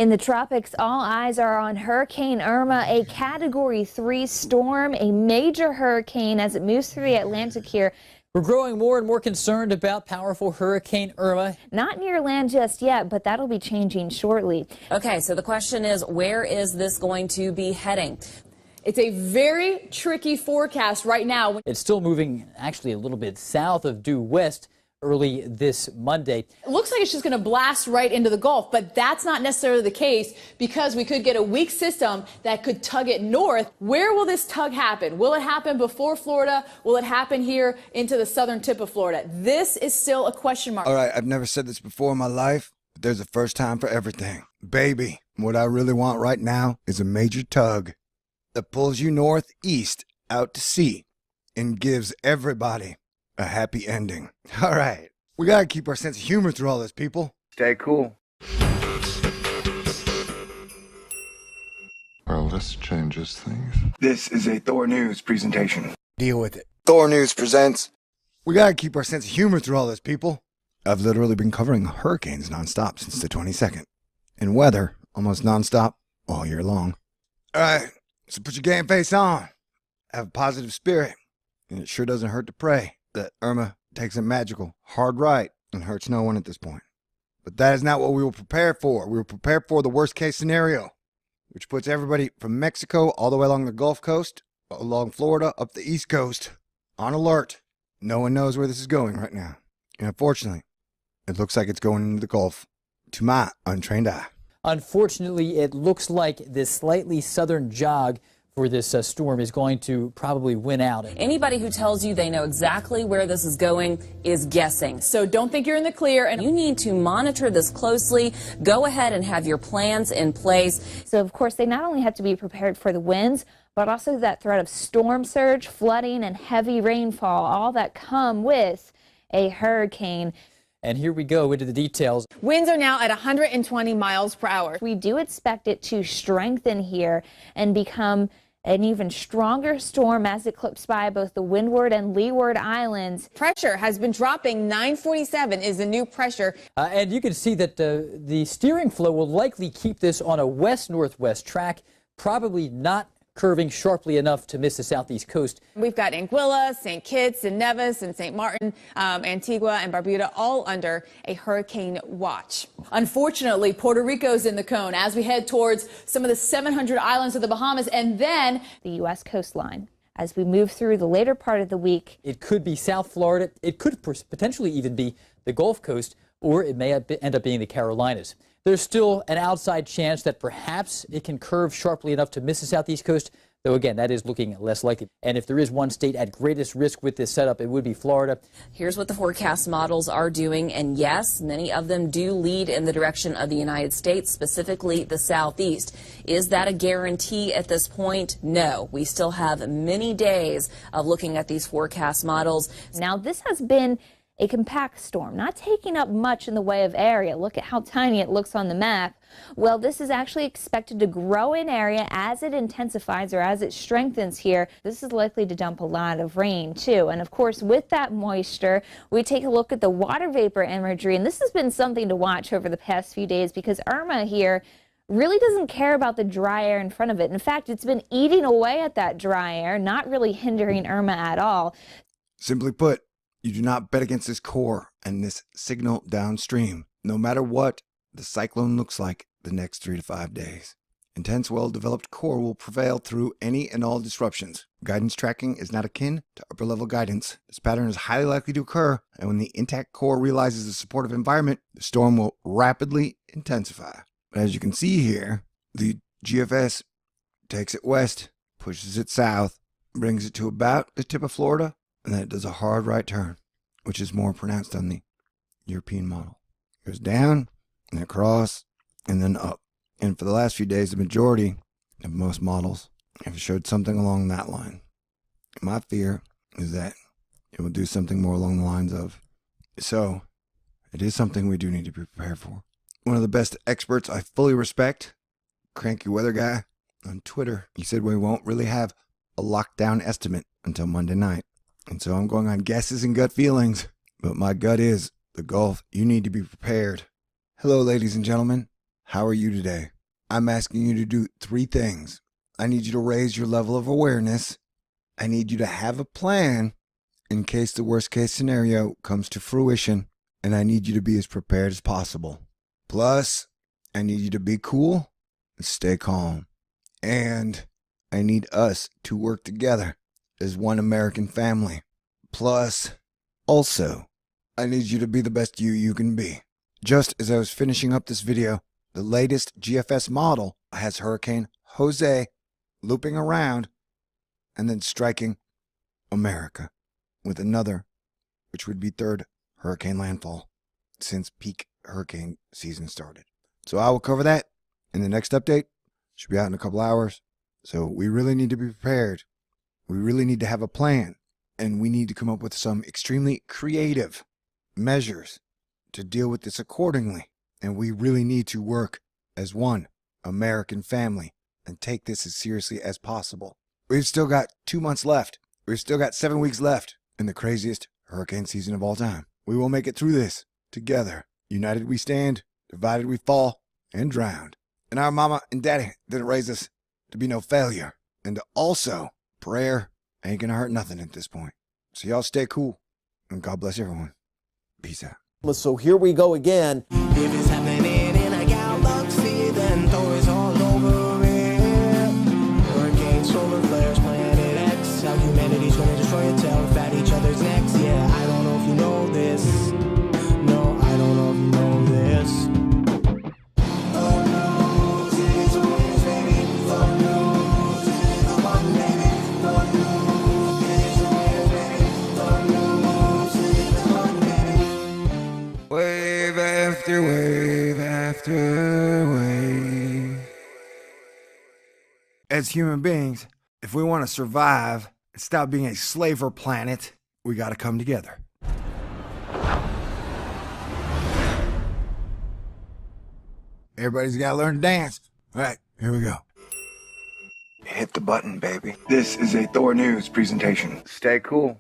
In the tropics, all eyes are on Hurricane Irma, a Category 3 storm, a major hurricane as it moves through the Atlantic here. We're growing more and more concerned about powerful Hurricane Irma. Not near land just yet, but that'll be changing shortly. Okay, so the question is, where is this going to be heading? It's a very tricky forecast right now. It's still moving actually a little bit south of due west early this Monday. It looks like it's just going to blast right into the Gulf, but that's not necessarily the case because we could get a weak system that could tug it north. Where will this tug happen? Will it happen before Florida? Will it happen here into the southern tip of Florida? This is still a question mark. All right, I've never said this before in my life, but there's a first time for everything. Baby, what I really want right now is a major tug that pulls you northeast out to sea and gives everybody a happy ending. All right, we gotta keep our sense of humor through all this, people. Stay cool. Well, this changes things. This is a Thor News presentation. Deal with it. Thor News presents. We gotta keep our sense of humor through all this, people. I've literally been covering hurricanes nonstop since the 22nd. And weather almost nonstop all year long. All right, so put your game face on. Have a positive spirit. And it sure doesn't hurt to pray that Irma takes a magical hard right and hurts no one at this point. But that is not what we were prepared for. We were prepared for the worst case scenario, which puts everybody from Mexico all the way along the Gulf Coast, along Florida, up the East Coast, on alert. No one knows where this is going right now. And unfortunately, it looks like it's going into the Gulf, to my untrained eye. Unfortunately, it looks like this slightly southern jog for this storm is going to probably win out. Anybody who tells you they know exactly where this is going is guessing. So don't think you're in the clear, and you need to monitor this closely. Go ahead and have your plans in place. So, of course, they not only have to be prepared for the winds, but also that threat of storm surge, flooding, and heavy rainfall, all that come with a hurricane. And here we go into the details. Winds are now at 120 miles per hour. We do expect it to strengthen here and become an even stronger storm as it clips by both the Windward and Leeward Islands. Pressure has been dropping. 947 is the new pressure. And you can see that the steering flow will likely keep this on a west-northwest track, probably not curving sharply enough to miss the southeast coast. We've got Anguilla, St. Kitts and Nevis and St. Martin, Antigua and Barbuda all under a hurricane watch. Unfortunately, Puerto Rico's in the cone as we head towards some of the 700 islands of the Bahamas and then the U.S. coastline. As we move through the later part of the week, it could be South Florida. It could potentially even be the Gulf Coast, or it may end up being the Carolinas. There's still an outside chance that perhaps it can curve sharply enough to miss the southeast coast, though again, that is looking less likely. And if there is one state at greatest risk with this setup, it would be Florida. Here's what the forecast models are doing, and yes, many of them do lead in the direction of the United States, specifically the southeast. Is that a guarantee at this point? No. We still have many days of looking at these forecast models. Now, this has been a compact storm, not taking up much in the way of area. Look at how tiny it looks on the map. Well, this is actually expected to grow in area as it intensifies or as it strengthens here. This is likely to dump a lot of rain too. And of course, with that moisture, we take a look at the water vapor imagery. And this has been something to watch over the past few days because Irma here really doesn't care about the dry air in front of it. In fact, it's been eating away at that dry air, not really hindering Irma at all. Simply put, you do not bet against this core and this signal downstream, no matter what the cyclone looks like the next 3 to 5 days. Intense, well-developed core will prevail through any and all disruptions. Guidance tracking is not akin to upper-level guidance. This pattern is highly likely to occur, and when the intact core realizes the supportive environment, the storm will rapidly intensify. But as you can see here, the GFS takes it west, pushes it south, brings it to about the tip of Florida, and then it does a hard right turn, which is more pronounced on the European model. It goes down, and across, and then up. And for the last few days, the majority of most models have showed something along that line. My fear is that it will do something more along the lines of, so it is something we do need to be prepared for. One of the best experts I fully respect, Cranky Weather Guy, on Twitter, he said we won't really have a lockdown estimate until Monday night. And so I'm going on guesses and gut feelings. But my gut is, the Gulf, you need to be prepared. Hello, ladies and gentlemen. How are you today? I'm asking you to do 3 things. I need you to raise your level of awareness. I need you to have a plan in case the worst case scenario comes to fruition, and I need you to be as prepared as possible. Plus, I need you to be cool and stay calm. And I need us to work together as one American family. Plus, also, I need you to be the best you can be. Just as I was finishing up this video, the latest GFS model has Hurricane Jose looping around and then striking America with another, which would be 3rd hurricane landfall since peak hurricane season started. So I will cover that in the next update. Should be out in a couple hours. So we really need to be prepared. We really need to have a plan, and we need to come up with some extremely creative measures to deal with this accordingly. And we really need to work as one American family and take this as seriously as possible. We've still got 2 months left. We've still got 7 weeks left in the craziest hurricane season of all time. We will make it through this together. United we stand, divided we fall, and drowned. And our mama and daddy didn't raise us to be no failure. And also, prayer ain't gonna hurt nothing at this point. So y'all stay cool, and God bless everyone. Peace out. So here we go again. If it's happening in a galaxy, then Thor is all over it. Hurricanes, solar flares, Planet X. How humanity's gonna destroy itself at each other's necks. Yeah, I don't know if you know this. No, I don't know if you know this. Thor knows his ways, baby. Thor knows his one, baby. Thor knows his ways, baby. Thor knows his one, baby. Wave after wave after wave. As human beings, if we want to survive and stop being a slaver planet, we got to come together. Everybody's got to learn to dance. All right, here we go. Hit the button, baby. This is a Thor News presentation. Stay cool.